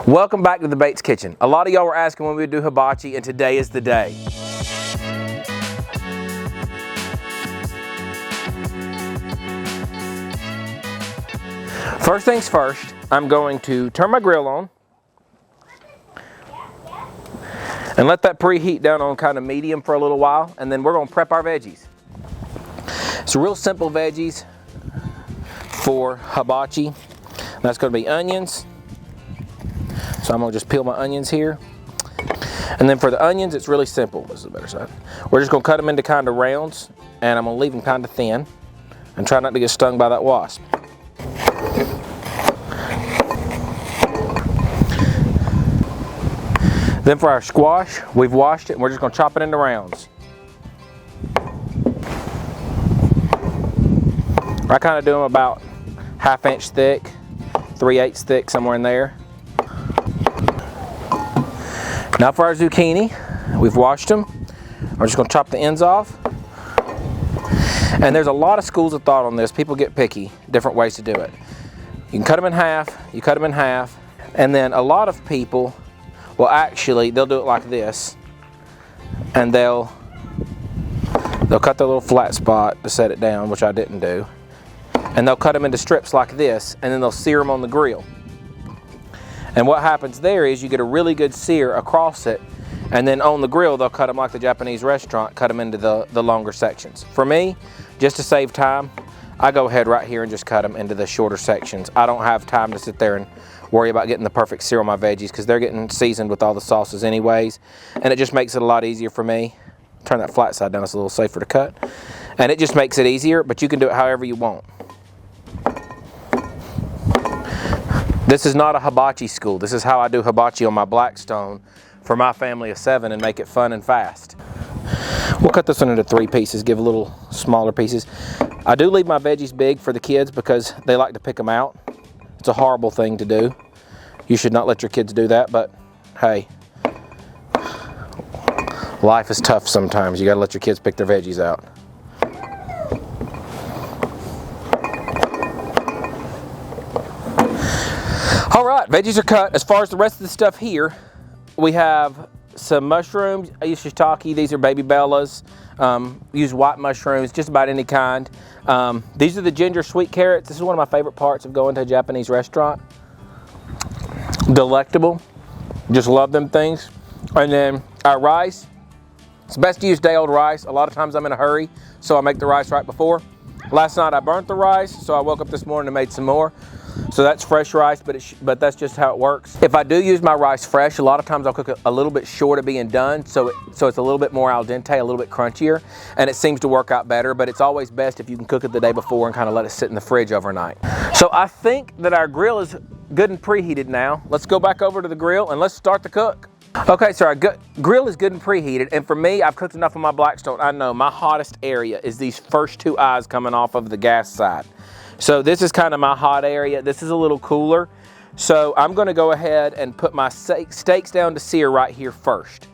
Welcome back to the Bates Kitchen. A lot of y'all were asking when we would do hibachi, and today is the day. First things first, I'm going to turn my grill on and let that preheat down on kind of medium for a little while, and then we're going to prep our veggies. It's real simple veggies for hibachi. That's going to be onions. So I'm going to just peel my onions here. And then for the onions, it's really simple. This is the better side. We're just going to cut them into kind of rounds, and I'm going to leave them kind of thin and try not to get stung by that wasp. Then for our squash, we've washed it and we're just going to chop it into rounds. I kind of do them about 1/2 inch thick, 3/8 thick, somewhere in there. Now for our zucchini, we've washed them. We're just going to chop the ends off. And there's a lot of schools of thought on this. People get picky, different ways to do it. You can cut them in half, you cut them in half, and then a lot of people will actually, they'll do it like this, and they'll cut their little flat spot to set it down, which I didn't do, and they'll cut them into strips like this, and then they'll sear them on the grill. And what happens there is you get a really good sear across it, and then on the grill they'll cut them like the Japanese restaurant, cut them into the longer sections. For me, just to save time, I go ahead right here and just cut them into the shorter sections. I don't have time to sit there and worry about getting the perfect sear on my veggies because they're getting seasoned with all the sauces anyways, and it just makes it a lot easier for me. Turn that flat side down, it's a little safer to cut, and it just makes it easier, but you can do it however you want. This is not a hibachi school. This is how I do hibachi on my Blackstone for my family of 7 and make it fun and fast. We'll cut this one into 3 pieces, give a little smaller pieces. I do leave my veggies big for the kids because they like to pick them out. It's a horrible thing to do. You should not let your kids do that, but hey, life is tough sometimes. You gotta let your kids pick their veggies out. All right, veggies are cut. As far as the rest of the stuff here, we have some mushrooms. I use shiitake. These are baby bellas. Use white mushrooms, just about any kind. These are the ginger sweet carrots. This is one of my favorite parts of going to a Japanese restaurant. Delectable. Just love them things. And then our rice. It's best to use day-old rice. A lot of times I'm in a hurry, so I make the rice right before. Last night I burnt the rice, so I woke up this morning and made some more. So that's fresh rice, but that's just how it works. If I do use my rice fresh, a lot of times I'll cook it a little bit short of being done, so it's a little bit more al dente, a little bit crunchier, and it seems to work out better, but it's always best if you can cook it the day before and kind of let it sit in the fridge overnight. So I think that our grill is good and preheated now. Let's go back over to the grill and let's start the cook. Okay, so our grill is good and preheated, and for me, I've cooked enough on my Blackstone. I know my hottest area is these first 2 eyes coming off of the gas side. So this is kind of my hot area. This is a little cooler. So I'm going to go ahead and put my steaks down to sear right here first.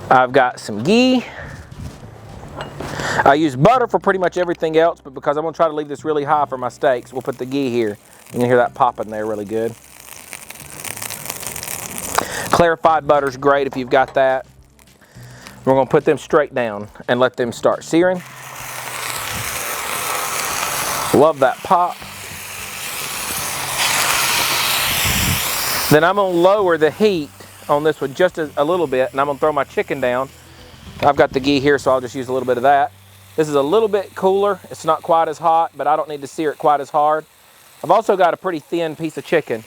I've got some ghee. I use butter for pretty much everything else, but because I'm going to try to leave this really high for my steaks, we'll put the ghee here. You can hear that popping there really good. Clarified butter's great if you've got that. We're going to put them straight down and let them start searing. Love that pop. Then I'm going to lower the heat on this one just a little bit, and I'm going to throw my chicken down. I've got the ghee here, so I'll just use a little bit of that. This is a little bit cooler. It's not quite as hot, but I don't need to sear it quite as hard. I've also got a pretty thin piece of chicken.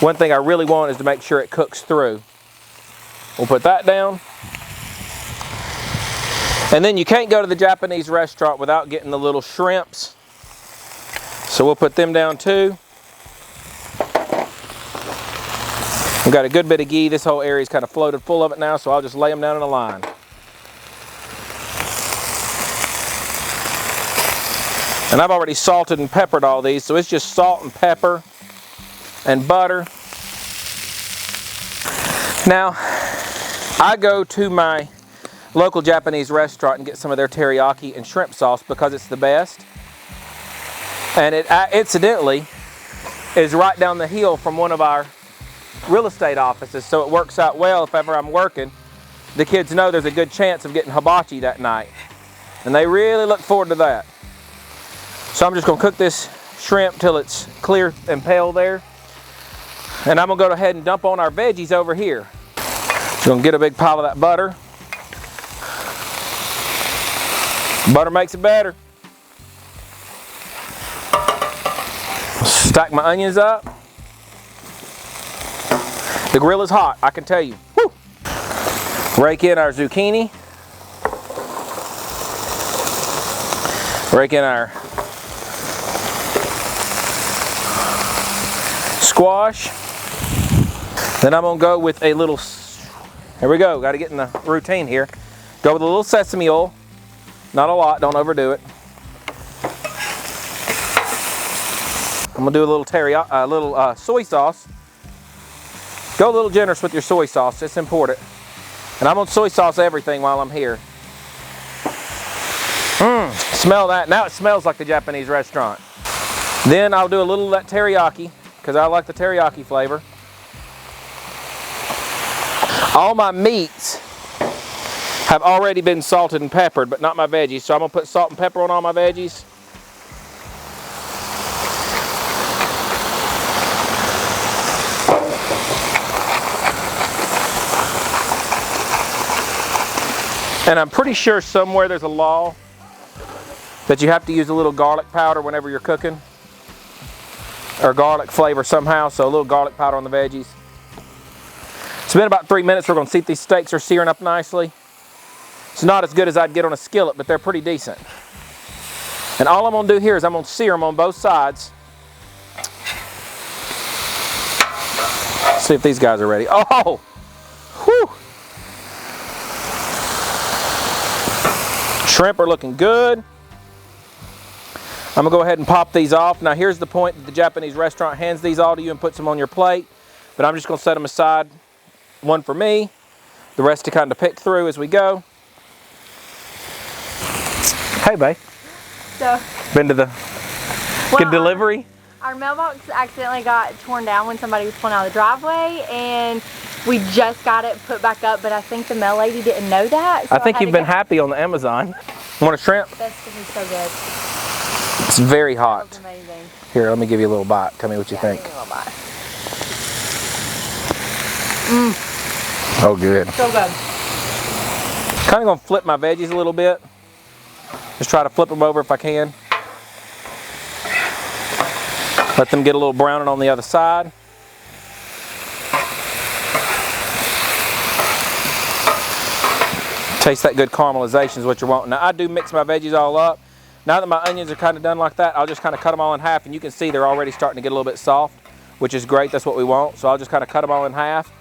One thing I really want is to make sure it cooks through. We'll put that down. And then you can't go to the Japanese restaurant without getting the little shrimps. So we'll put them down too. We've got a good bit of ghee. This whole area is kind of floated full of it now, so I'll just lay them down in a line. And I've already salted and peppered all these, so it's just salt and pepper and butter. Now, I go to my local Japanese restaurant and get some of their teriyaki and shrimp sauce because it's the best. And it incidentally is right down the hill from one of our real estate offices, so it works out well if ever I'm working. The kids know there's a good chance of getting hibachi that night, and they really look forward to that. So I'm just gonna cook this shrimp till it's clear and pale there, and I'm gonna go ahead and dump on our veggies over here. So I'm gonna get a big pile of that butter. Butter makes it better. Stack my onions up. The grill is hot, I can tell you. Woo! Rake in our zucchini. Rake in our squash. Then I'm gonna go with a little, here we go, gotta get in the routine here. Go with a little sesame oil. Not a lot, don't overdo it. I'm gonna do a little teriyaki, soy sauce. Go a little generous with your soy sauce, it's important. And I'm gonna soy sauce everything while I'm here. Smell that, now it smells like the Japanese restaurant. Then I'll do a little of that teriyaki, because I like the teriyaki flavor. All my meats have already been salted and peppered, but not my veggies. So I'm gonna put salt and pepper on all my veggies. And I'm pretty sure somewhere there's a law that you have to use a little garlic powder whenever you're cooking, or garlic flavor somehow, so a little garlic powder on the veggies. It's been about 3 minutes. We're gonna see if these steaks are searing up nicely. It's not as good as I'd get on a skillet, but they're pretty decent. And all I'm gonna do here is I'm gonna sear them on both sides. See if these guys are ready. Oh, whew. Shrimp are looking good. I'm gonna go ahead and pop these off. Now here's the point that the Japanese restaurant hands these all to you and puts them on your plate, but I'm just gonna set them aside. One for me, the rest to kind of pick through as we go. Hey, babe. So, been to the good delivery? Our mailbox accidentally got torn down when somebody was pulling out of the driveway, and we just got it put back up, but I think the mail lady didn't know that. So I think you've been happy on the Amazon. Want a shrimp? That's gonna be so good. It's very hot. That's amazing. Here, let me give you a little bite. Tell me what you think. Give me a little bite. Oh, good. So good. Kind of gonna flip my veggies a little bit. Just try to flip them over if I can. Let them get a little browning on the other side. Taste that good caramelization is what you're wanting. Now I do mix my veggies all up. Now that my onions are kind of done like that, I'll just kind of cut them all in half, and you can see they're already starting to get a little bit soft, which is great. That's what we want. So I'll just kind of cut them all in half,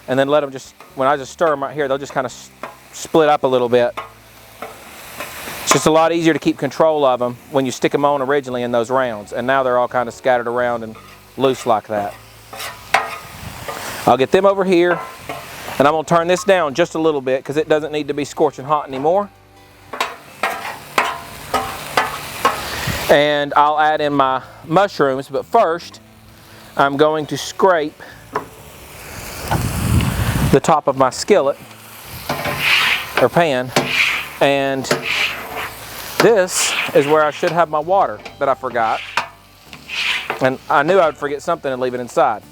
and then let them just, when I just stir them right here, they'll just kind of split up a little bit. It's just a lot easier to keep control of them when you stick them on originally in those rounds, and now they're all kind of scattered around and loose like that. I'll get them over here, and I'm going to turn this down just a little bit because it doesn't need to be scorching hot anymore. And I'll add in my mushrooms, but first I'm going to scrape the top of my skillet or pan, and this is where I should have my water that I forgot. And I knew I would forget something and leave it inside.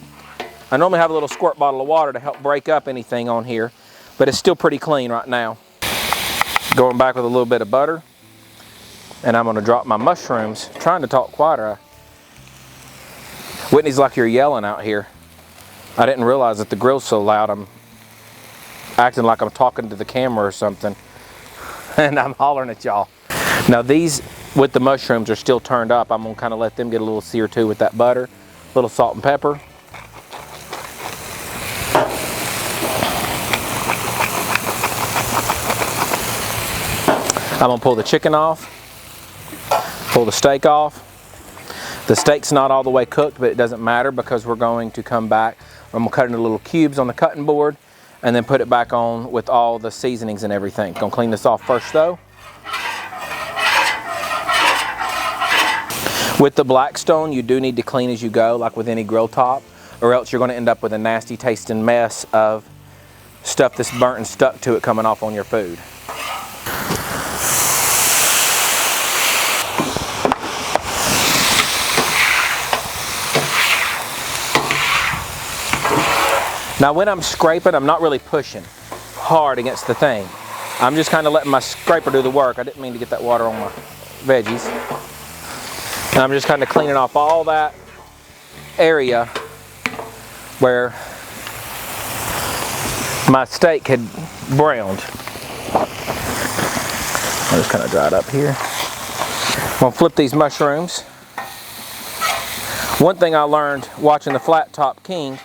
I normally have a little squirt bottle of water to help break up anything on here, but it's still pretty clean right now. Going back with a little bit of butter, and I'm gonna drop my mushrooms. Trying to talk quieter. Whitney's like, you're yelling out here. I didn't realize that the grill's so loud. I'm acting like I'm talking to the camera or something, and I'm hollering at y'all. Now these, with the mushrooms, are still turned up. I'm gonna kind of let them get a little sear too with that butter, a little salt and pepper. I'm gonna pull the chicken off, pull the steak off. The steak's not all the way cooked, but it doesn't matter because we're going to come back. I'm gonna cut it into little cubes on the cutting board and then put it back on with all the seasonings and everything. Gonna clean this off first though. With the Blackstone, you do need to clean as you go, like with any grill top. or else you're going to end up with a nasty tasting mess of stuff that's burnt and stuck to it coming off on your food. Now when I'm scraping, I'm not really pushing hard against the thing. I'm just kind of letting my scraper do the work. I didn't mean to get that water on my veggies. And I'm just kind of cleaning off all that area where my steak had browned. I'll just kind of dry it up here. I'm gonna flip these mushrooms. One thing I learned watching the Flat Top King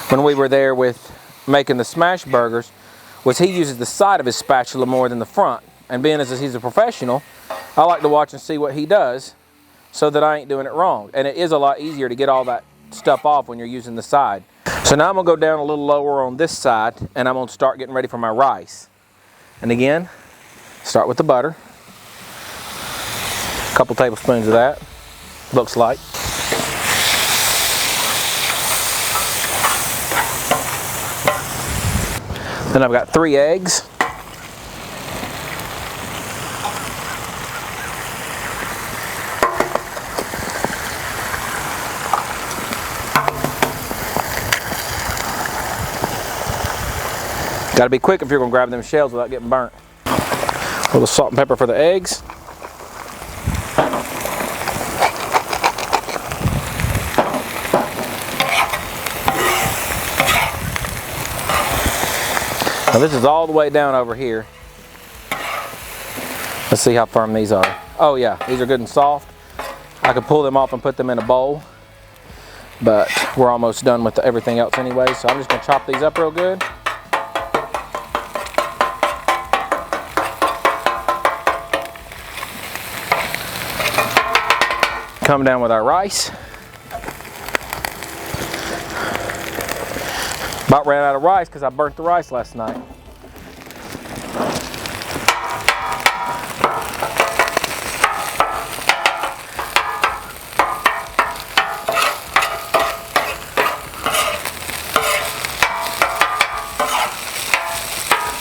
when we were there with making the smash burgers was he uses the side of his spatula more than the front. And being as he's a professional, I like to watch and see what he does so that I ain't doing it wrong. And it is a lot easier to get all that stuff off when you're using the side. So now I'm gonna go down a little lower on this side and I'm gonna start getting ready for my rice. And again, start with the butter. A couple tablespoons of that, looks like. Then I've got 3 eggs. Got to be quick if you're going to grab them shells without getting burnt. A little salt and pepper for the eggs. Now this is all the way down over here. Let's see how firm these are. Oh yeah, these are good and soft. I could pull them off and put them in a bowl, but we're almost done with everything else anyway, so I'm just going to chop these up real good. Come down with our rice. About ran out of rice because I burnt the rice last night.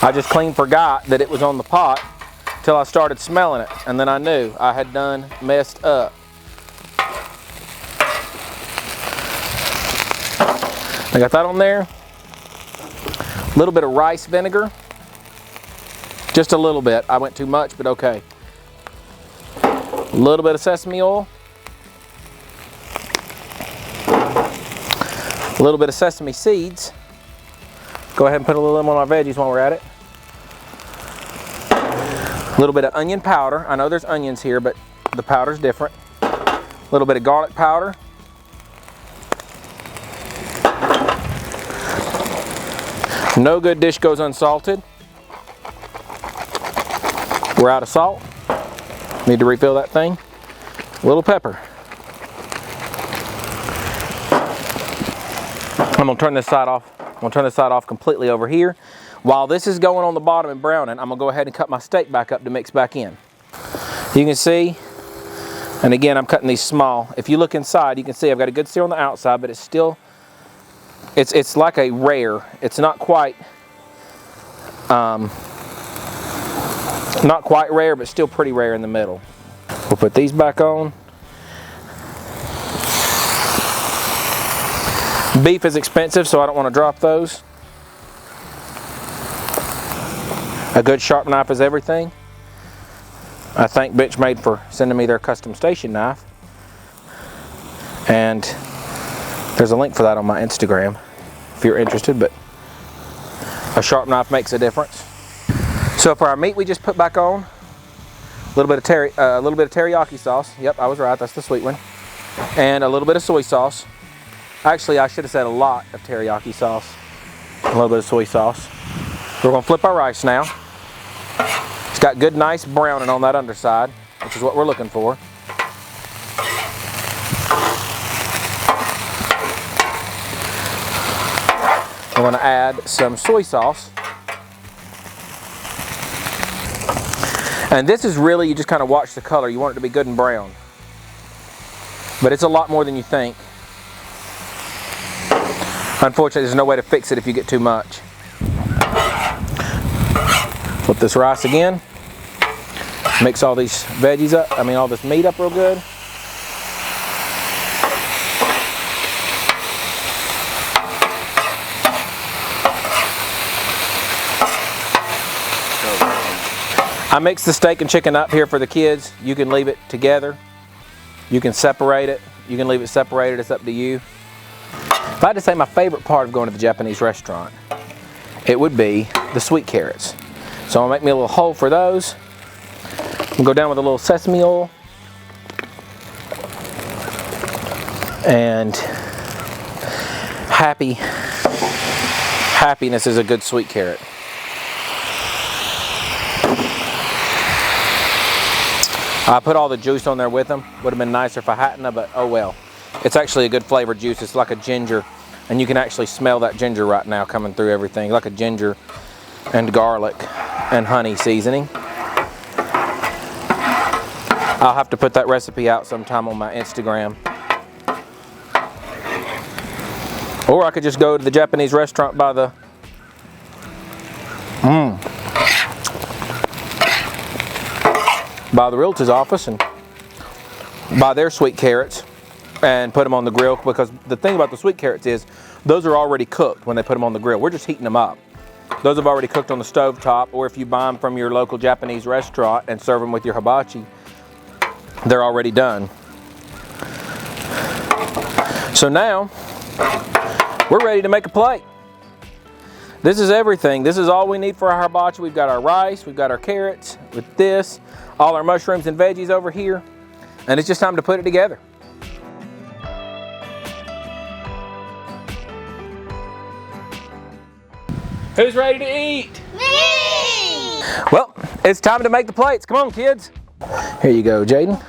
I just clean forgot that it was on the pot till I started smelling it, and then I knew I had done messed up. I got that on there. A little bit of rice vinegar. Just a little bit. I went too much, but okay. A little bit of sesame oil. A little bit of sesame seeds. Go ahead and put a little of them on my veggies while we're at it. A little bit of onion powder. I know there's onions here, but the powder's different. A little bit of garlic powder. No good dish goes unsalted. We're out of salt. Need to refill that thing. A little pepper. I'm gonna turn this side off. I'm gonna turn this side off completely over here. While this is going on the bottom and browning, I'm gonna go ahead and cut my steak back up to mix back in. You can see, and again, I'm cutting these small. If you look inside, you can see I've got a good sear on the outside, but it's still, it's like a rare. It's not quite rare, but still pretty rare in the middle. We'll put these back on. Beef is expensive, so I don't want to drop those. A good sharp knife is everything. I thank Benchmade for sending me their custom station knife. And there's a link for that on my Instagram if you're interested, but a sharp knife makes a difference. So for our meat we just put back on, a little bit of teriyaki sauce. Yep, I was right, that's the sweet one. And a little bit of soy sauce. Actually, I should have said a lot of teriyaki sauce. A little bit of soy sauce. We're gonna flip our rice now. It's got good, nice browning on that underside, which is what we're looking for. We're going to add some soy sauce. And this is really, you just kind of watch the color. You want it to be good and brown. But it's a lot more than you think. Unfortunately, there's no way to fix it if you get too much. Flip this rice again. Mix all these veggies up, all this meat up real good. I mix the steak and chicken up here for the kids. You can leave it together. You can separate it. You can leave it separated. It's up to you. If I had to say my favorite part of going to the Japanese restaurant, it would be the sweet carrots. So I'm gonna make me a little hole for those. I'm gonna go down with a little sesame oil. And happiness is a good sweet carrot. I put all the juice on there with them. Would have been nicer if I hadn't, but oh well. It's actually a good flavored juice. It's like a ginger, and you can actually smell that ginger right now coming through everything, like a ginger and garlic and honey seasoning. I'll have to put that recipe out sometime on my Instagram. Or I could just go to the Japanese restaurant by the realtor's office and buy their sweet carrots and put them on the grill, because the thing about the sweet carrots is those are already cooked when they put them on the grill. We're just heating them up. Those have already cooked on the stove top, or if you buy them from your local Japanese restaurant and serve them with your hibachi, they're already done. So now we're ready to make a plate. This is everything. This is all we need for our hibachi. We've got our rice, we've got our carrots with this, all our mushrooms and veggies over here, and it's just time to put it together. Who's ready to eat? Me! Well, it's time to make the plates. Come on, kids. Here you go, Jaden.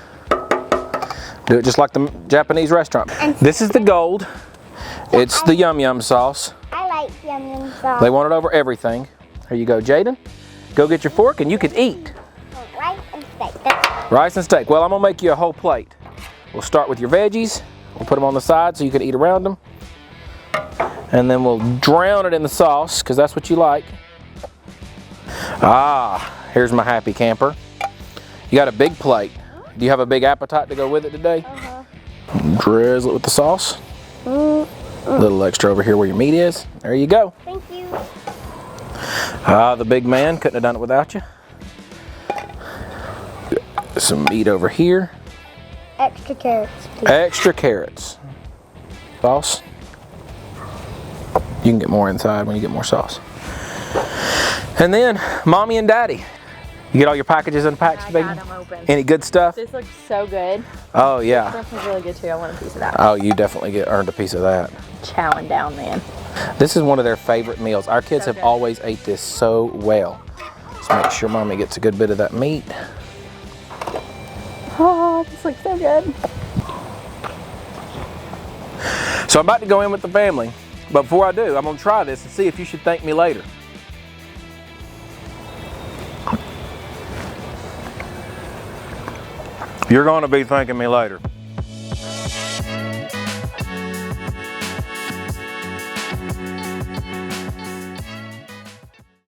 Do it just like the Japanese restaurant. This is the gold. It's the yum yum sauce. I like yum yum sauce. They want it over everything. Here you go, Jaden. Go get your fork and you can eat. Rice and steak. Rice and steak. Well, I'm gonna make you a whole plate. We'll start with your veggies. We'll put them on the side so you can eat around them. And then we'll drown it in the sauce, because that's what you like. Ah, here's my happy camper. You got a big plate. Do you have a big appetite to go with it today? Drizzle it with the sauce. A little extra over here where your meat is. There you go. Thank you. Ah, the big man. Couldn't have done it without you. Some meat over here. Extra carrots, please. Extra carrots. Sauce. You can get more inside when you get more sauce. And then, Mommy and Daddy. You get all your packages unpacked, baby? I got them open. Any good stuff? This looks so good. Oh, yeah. This one's really good too. I want a piece of that. Oh, you definitely earned a piece of that. Chowing down, man. This is one of their favorite meals. Our kids So have good. always ate this so well. Let's make sure Mommy gets a good bit of that meat. Oh, this looks so good. So I'm about to go in with the family. But before I do, I'm going to try this and see if you should thank me later. You're going to be thanking me later.